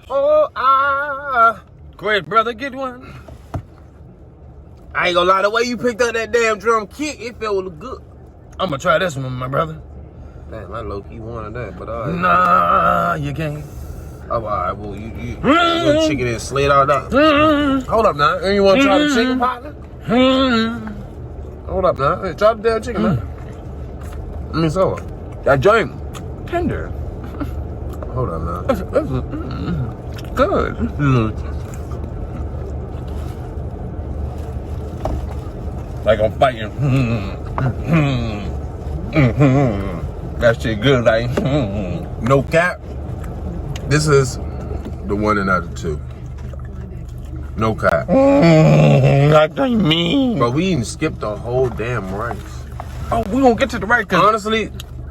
Oh, great brother, get one. I ain't gonna lie, the way you picked up that damn drum kit, it felt good. I'm gonna try this one, my brother. Damn, I low-key wanted that, but all right. Nah, you can't. Oh, all right, well, you chicken and slid all that. Hold up now, you wanna try the chicken, partner? Hold up now, hey, try the damn chicken, man. Let me saw it. That joint, tender. Hold up now. Good. Like I'm fighting. That shit good, like no cap. This is the 1 out of 2. No cap. What do you mean? But we even skipped the whole damn rice. Oh, we gonna get to the rice. Honestly,